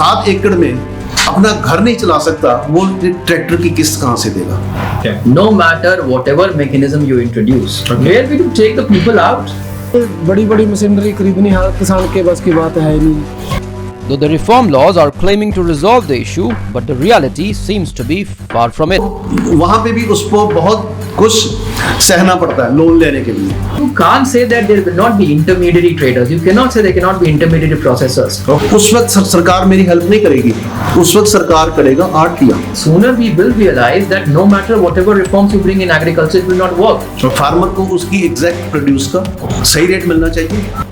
7 एकड़ में अपना घर नहीं चला सकता, वो ट्रैक्टर की किस्त कहाँ से देगा? No matter whatever mechanism you introduce, where will you take the people out? बड़ी बड़ी मशीनरी खरीदनी हर किसान के बस की बात है नहीं। Though the reform laws are claiming to resolve the issue, but the reality seems to be far from it. वहाँ पे भी उसको बहुत कुछ सहना पड़ता है लोन लेने के लिए। You can't say that there will not be intermediary traders. You cannot say there cannot be intermediary processors. उस वक्त सरकार मेरी हेल्प नहीं करेगी, उस वक्त सरकार करेगा आड़तिया। Sooner we will realize that no matter whatever reforms you bring in agriculture, it will not work. तो फार्मर को उसकी एग्जैक्ट प्रोड्यूस का सही रेट मिलना चाहिए।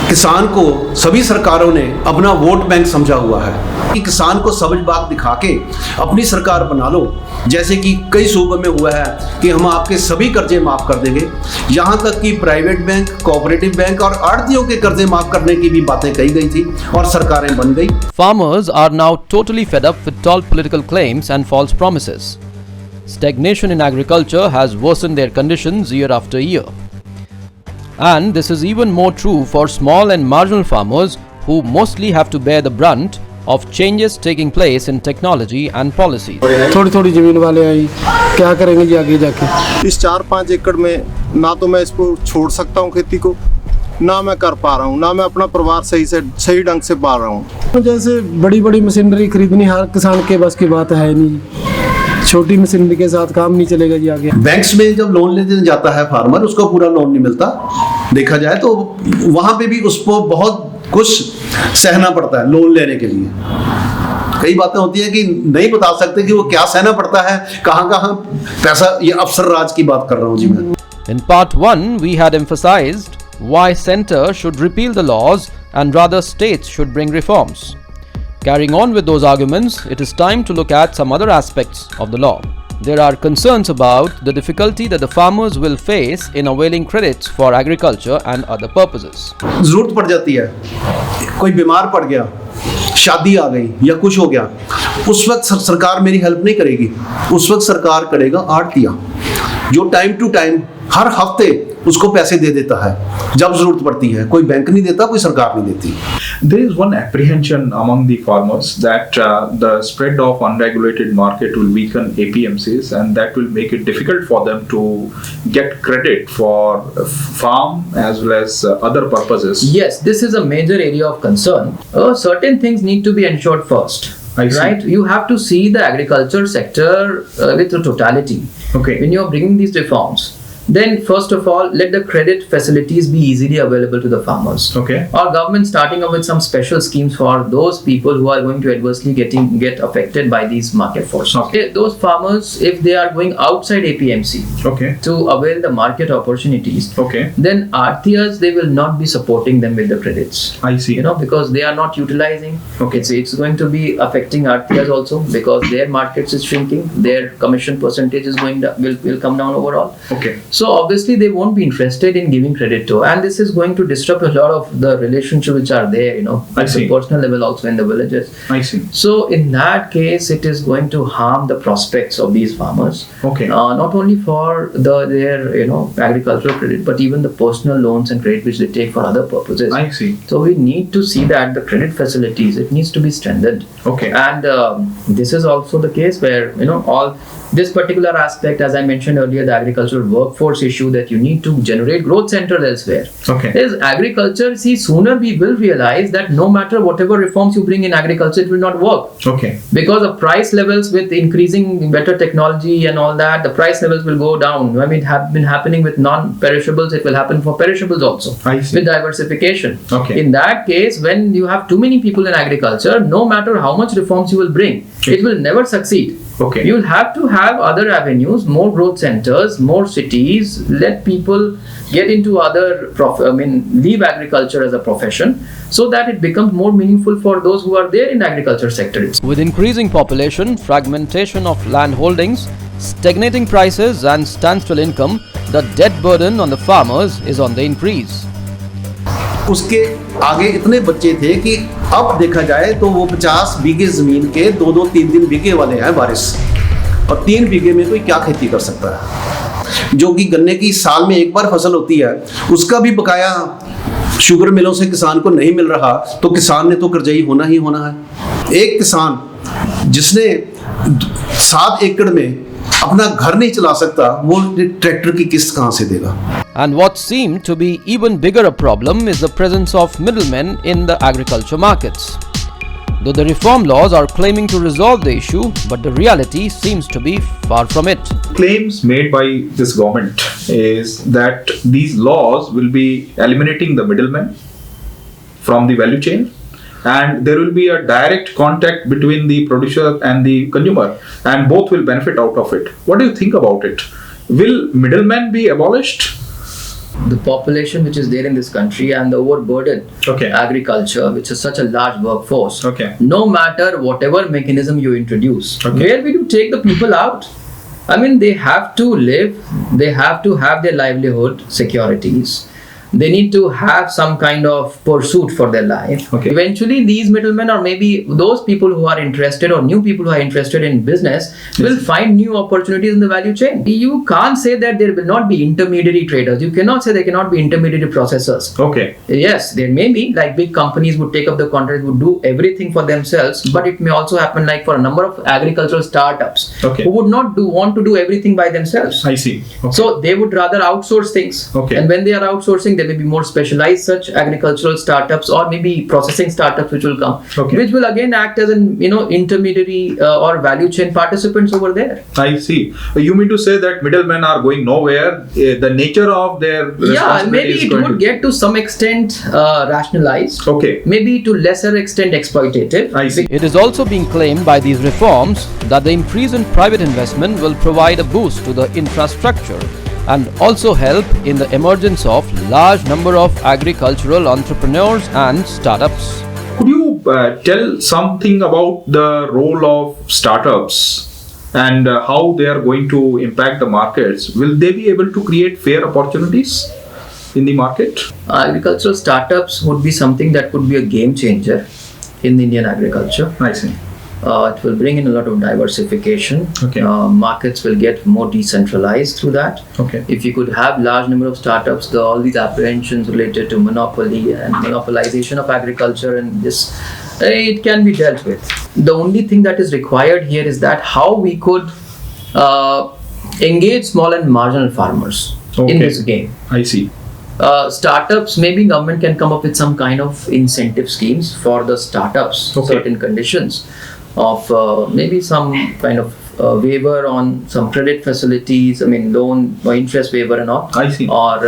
किसान को सभी सरकारों ने अपना वोट बैंक समझा हुआ है कि किसान को सबज बाग दिखा के अपनी सरकार बना लो, जैसे कि कई सूबों में हुआ है कि हम आपके सभी कर्जे माफ कर देंगे। यहाँ तक कि प्राइवेट बैंक, कोऑपरेटिव बैंक और आड़तियों के कर्जे माफ करने की भी बातें कही गई थी और सरकारें बन गई। Farmers are now totally fed up with tall political claims and false promises. Stagnation in agriculture has worsened their conditions year after year. And this is even more true for small and marginal farmers who mostly have to bear the brunt of changes taking place in technology and policies. थोड़ी थोड़ी जमीन वाले आई, क्या करेंगे जी आगे जाके? इस 4-5 एकड़ में ना तो मैं इसको छोड़ सकता हूँ खेती को, ना मैं कर पा रहा हूँ, ना मैं अपना परिवार सही ढंग से पाल रहा हूँ। जैसे बड़ी बड़ी मशीनरी खरीदनी हर किसान के बस की बात है नहीं। छोटी मशीनरी के साथ काम नहीं चलेगा जी आगे। बैंक्स में जब लोन लेने जाता है फार्मर, उसको पूरा लोन नहीं मिलता। देखा जाए तो वहां पे भी उसको बहुत कुछ सहना पड़ता है लोन लेने के लिए। कई बातें होती है कि नहीं बता सकते कि वो क्या सहना पड़ता है, कहाँ पैसा, ये अफसर राज की बात कर रहा हूँ जी मैं। In part 1, we had emphasized why Centre should repeal the laws and rather states should bring reforms. Carrying on with those arguments, it is time to look at some other aspects of the law. There are concerns about the difficulty that the farmers will face in availing credits for agriculture and other purposes. जरूरत पड़ जाती है, कोई बीमार पड़ गया, शादी आ गई या कुछ हो गया, उस वक्त सरकार मेरी हेल्प नहीं करेगी, उस वक्त सरकार करेगा आड़तिया, जो टाइम टू टाइम हर हफ्ते उसको पैसे दे देता है जब जरूरत पड़ती है। कोई बैंक नहीं देता, कोई सरकार नहीं देती। There is one apprehension among the farmers that the spread of unregulated market will weaken APMCs and that will make it difficult for them to get credit for farm as well as other purposes. Yes, this is a major area of concern. Certain things need to be ensured first. Right? You have to see the agriculture sector with the totality. Okay. When you are bringing these reforms, then first of all, let the credit facilities be easily available to the farmers. Okay. Or government starting up with some special schemes for those people who are going to adversely get affected by these market forces. Okay. Those farmers, if they are going outside APMC Okay. to avail the market opportunities, Okay. then RTRs, they will not be supporting them with the credits. I see. Because they are not utilizing. Okay. It's going to be affecting RTRs also because their markets is shrinking, their commission percentage is going down, will come down overall. Okay. So obviously they won't be interested in giving credit to, and this is going to disrupt a lot of the relationships which are there, I at see. the personal level also in the villages. I see. So in that case, it is going to harm the prospects of these farmers. Okay. Not only for their agricultural credit, but even the personal loans and credit which they take for other purposes. I see. So we need to see that the credit facilities, it needs to be strengthened. Okay. And this is also the case where all this particular aspect, as I mentioned earlier, the agricultural workforce issue, that you need to generate growth centers elsewhere. Okay. Is agriculture, sooner we will realize that no matter whatever reforms you bring in agriculture, it will not work. Okay. Because the price levels with increasing better technology and all that, the price levels will go down. I mean, it have been happening with non-perishables, it will happen for perishables also. I see. With diversification. Okay. In that case, when you have too many people in agriculture, no matter how much reforms you will bring, it will never succeed. Okay. You will have to have other avenues, more growth centers, more cities, let people get into other, leave agriculture as a profession so that it becomes more meaningful for those who are there in agriculture sector. With increasing population, fragmentation of land holdings, stagnating prices and standstill income, the debt burden on the farmers is on the increase. उसके आगे इतने बच्चे थे कि अब देखा जाए तो वो 50 बीघे जमीन के 2-2, 3-3 बीघे वाले हैं बारिश, और 3 बीघे में कोई क्या खेती कर सकता है। जो कि गन्ने की साल में एक बार फसल होती है, उसका भी बकाया शुगर मिलों से किसान को नहीं मिल रहा, तो किसान ने तो कर्जई होना ही होना है। एक किसान जिसने 7 एकड़ में अपना घर नहीं चला सकता, वो ट्रैक्टर की किस्त कहां से देगा? And what seemed to be even bigger a problem is the presence of middlemen in the agriculture markets. Though the reform laws are claiming to resolve the issue, but the reality seems to be far from it. Claims made by this government is that these laws will be eliminating the middlemen from the value chain, and there will be a direct contact between the producer and the consumer, and both will benefit out of it. What do you think about it? Will middlemen be abolished? The population which is there in this country and the overburdened Okay. agriculture, which is such a large workforce, Okay. no matter whatever mechanism you introduce, Okay. where will you take the people out? I mean, they have to live, they have to have their livelihood securities. They need to have some kind of pursuit for their life. Okay. Eventually, these middlemen, or maybe those people who are interested, or new people who are interested in business, will find new opportunities in the value chain. You can't say that there will not be intermediary traders. You cannot say there cannot be intermediary processors. Okay. Yes, there may be, like big companies would take up the contract, would do everything for themselves, but it may also happen like for a number of agricultural startups Okay. who would not want to do everything by themselves. I see. Okay. So they would rather outsource things. Okay. And when they are outsourcing, there may be more specialized such agricultural startups, or maybe processing startups which will come, Okay. which will again act as an intermediary or value chain participants over there. I see. You mean to say that middlemen are going nowhere? The nature of their Yeah, responsibility maybe is it going would get to some extent rationalized. Okay. Maybe to lesser extent exploitative. I see. It is also being claimed by these reforms that the increase in private investment will provide a boost to the infrastructure and also help in the emergence of large number of agricultural entrepreneurs and startups. Could you tell something about the role of startups and how they are going to impact the markets? Will they be able to create fair opportunities in the market? Agricultural startups would be something that could be a game changer in Indian agriculture. I see. It will bring in a lot of diversification. Okay. Markets will get more decentralized through that. Okay. If you could have large number of startups, all these apprehensions related to monopoly and monopolization of agriculture and this, it can be dealt with. The only thing that is required here is that how we could engage small and marginal farmers in Okay. this game. I see. Startups, maybe government can come up with some kind of incentive schemes for the startups, Okay. certain conditions of maybe some kind of waiver on some credit facilities, loan or interest waiver and all. I see. Or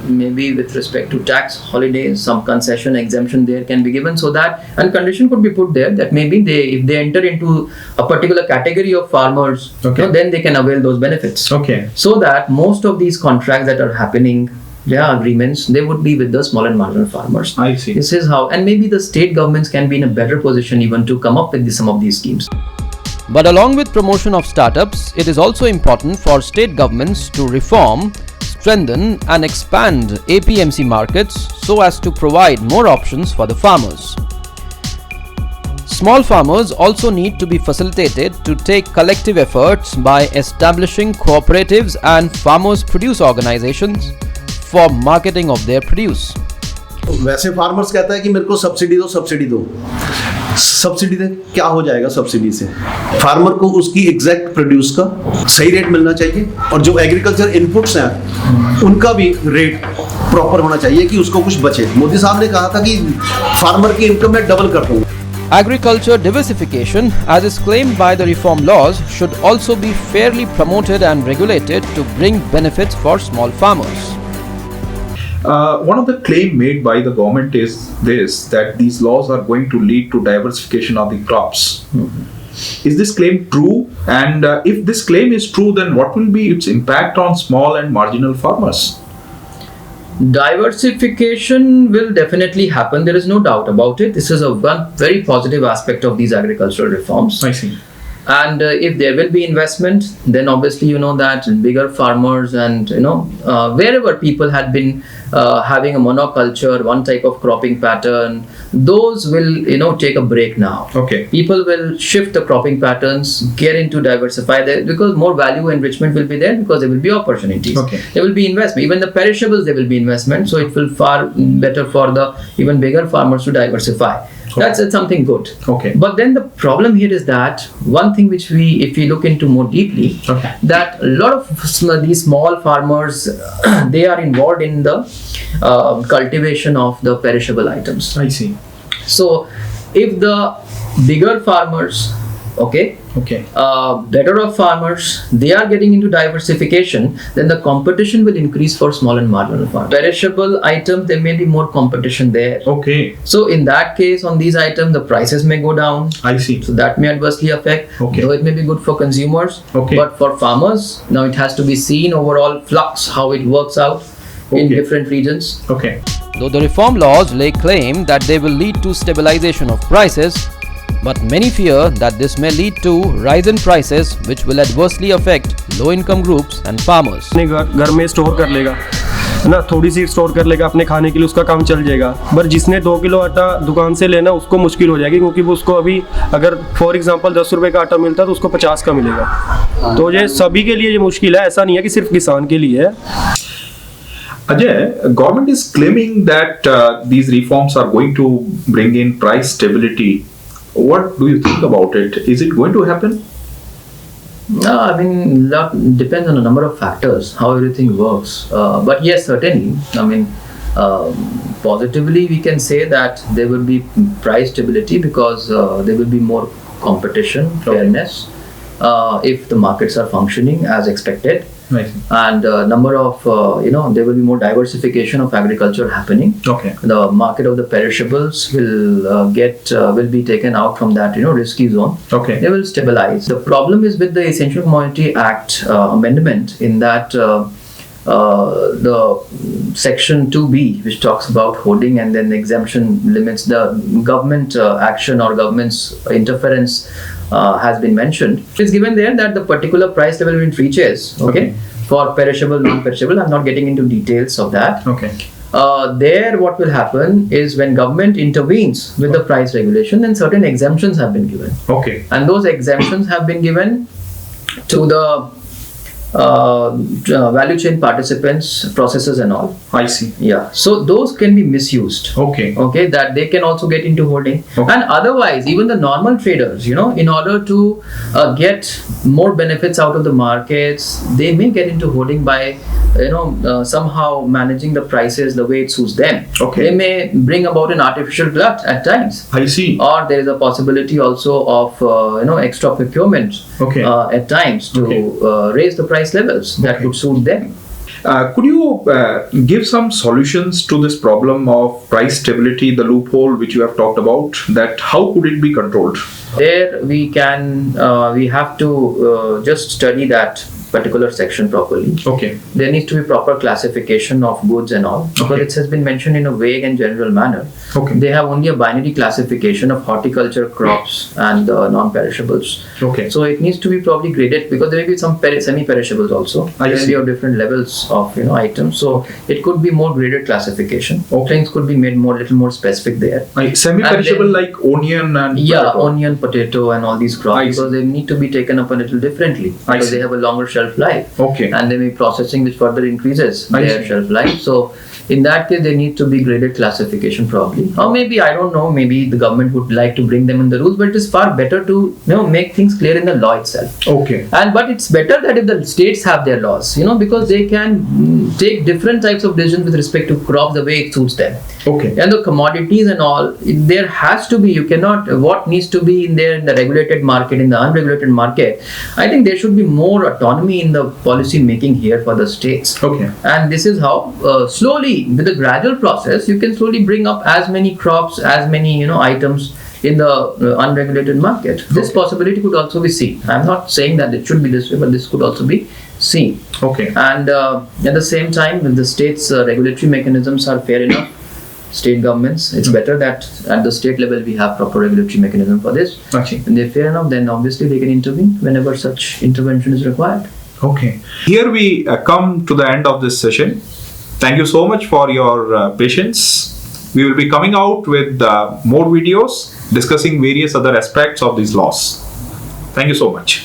maybe with respect to tax holidays, some concession exemption there can be given, so that, and condition could be put there that maybe if they enter into a particular category of farmers, Okay. then they can avail those benefits. Okay. So that most of these contracts that are happening, their agreements, they would be with the small and marginal farmers. I see. This is how, and maybe the state governments can be in a better position even to come up with some of these schemes. But along with promotion of startups, it is also important for state governments to reform, strengthen and expand APMC markets so as to provide more options for the farmers. Small farmers also need to be facilitated to take collective efforts by establishing cooperatives and farmers produce organizations for marketing of their produce. वैसे farmers कहता है कि मेरे को subsidy दो, subsidy दो। Subsidy दे क्या हो जाएगा सब्सिडी से? फार्मर को उसकी एग्जैक्ट प्रोड्यूस का सही रेट मिलना चाहिए, और जो एग्रीकल्चर इनपुट्स हैं उनका भी रेट प्रॉपर होना चाहिए कि उसको कुछ बचे। मोदी साहब ने कहा था कि फार्मर की इनकम में डबल कर दूंगा। Agriculture diversification, as is claimed by the reform laws, should also be fairly promoted and regulated to bring benefits for small farmers. One of the claim made by the government is this, that these laws are going to lead to diversification of the crops. Is this claim true? And if this claim is true, then what will be its impact on small and marginal farmers? Diversification will definitely happen. There is no doubt about it. This is one very positive aspect of these agricultural reforms. I see. And if there will be investment, then obviously you know that bigger farmers and wherever people had been having a monoculture, one type of cropping pattern, those will take a break now. Okay. People will shift the cropping patterns, get into diversify there, because more value enrichment will be there, because there will be opportunities. Okay. There will be investment. Even the perishables, there will be investment. So it will far better for the even bigger farmers to diversify. That's something good. Okay. But then the problem here is that one thing which if we look into more deeply, Okay. that a lot of these small farmers, they are involved in the cultivation of the perishable items. I see. So if the bigger farmers, Okay. better off farmers, they are getting into diversification, then the competition will increase for small and marginal farmers. Perishable items, there may be more competition there. Okay. So in that case, on these items, the prices may go down. I see. So that may adversely affect, Okay. though it may be good for consumers. Okay. But for farmers, now it has to be seen overall flux, how it works out in Okay. different regions. Okay. Though the reform laws lay claim that they will lead to stabilization of prices, but many fear that this may lead to rise in prices which will adversely affect low-income groups and farmers. अपने घर में store कर लेगा, है ना, थोड़ी सी store कर लेगा अपने खाने के लिए, उसका काम चल जाएगा। पर जिसने 2 किलो आटा दुकान से लेना, उसको मुश्किल हो जाएगी, क्योंकि वो उसको अभी अगर फॉर एग्जांपल 10 रुपए का आटा मिलता है तो उसको 50 का मिलेगा। तो ये सभी के लिए ये मुश्किल है, ऐसा नहीं है कि सिर्फ किसान के लिए है। Ajay, government is claiming that these reforms are going to bring in price stability. What do you think about it? Is it going to happen? No, I mean, that depends on a number of factors, how everything works. But yes, certainly, I mean, positively we can say that there will be price stability, because there will be more competition, fairness, if the markets are functioning as expected. Right. And number of there will be more diversification of agriculture happening. Okay. The market of the perishables will will be taken out from that risky zone. Okay. They will stabilize. The problem is with the Essential Commodity Act amendment, in that the section 2B, which talks about hoarding, and then the exemption limits the government action or government's interference has been mentioned. It's given there that the particular price level it reaches, Okay. for perishable, non-perishable. I'm not getting into details of that. Okay. There what will happen is, when government intervenes with the price regulation, then certain exemptions have been given, Okay. and those exemptions have been given to the value chain participants, processors and all. I see. Yeah, so those can be misused. Okay. Okay, that they can also get into hoarding. Okay. And otherwise, even the normal traders, in order to get more benefits out of the markets, they may get into hoarding by somehow managing the prices the way it suits them. Okay. They may bring about an artificial glut at times, I see. or there is a possibility also of extra procurement Okay. at times to raise the price levels that Okay. would suit them. Could you give some solutions to this problem of price stability, the loophole which you have talked about, that how could it be controlled? There we have to just study that particular section properly. Okay. There needs to be proper classification of goods and all, because Okay. it has been mentioned in a vague and general manner. Okay. They have only a binary classification of horticulture crops and non-perishables. Okay. So it needs to be probably graded, because there may be some semi-perishables also. I There see. may be of different levels of items. So it could be more graded classification. Okay. Things could be made little more specific there. Semi-perishable And then- like onion and Yeah, potato. onion, potato, and all these crops, I see. because they need to be taken up a little differently, I because see. they have a longer shelf life, Okay. and there may be processing which further increases I their see. shelf life. So in that case, there need to be graded classification probably, or maybe I don't know. Maybe the government would like to bring them in the rules, but it is far better to make things clear in the law itself. Okay. But it's better that if the states have their laws, because they can take different types of decisions with respect to crops the way it suits them. Okay. And the commodities and all, there has to be, you cannot, what needs to be in there in the regulated market, in the unregulated market, I think there should be more autonomy in the policy making here for the states. Okay. And this is how slowly, with a gradual process, you can slowly bring up as many crops, as many items in the unregulated market. This possibility could also be seen. I'm not saying that it should be this way, but this could also be seen. Okay. And at the same time, if the state's regulatory mechanisms are fair enough, state governments. It's better that at the state level we have proper regulatory mechanism for this. Okay. And they're fair enough, then obviously they can intervene whenever such intervention is required. Okay. Here we come to the end of this session. Thank you so much for your patience. We will be coming out with more videos discussing various other aspects of these laws. Thank you so much.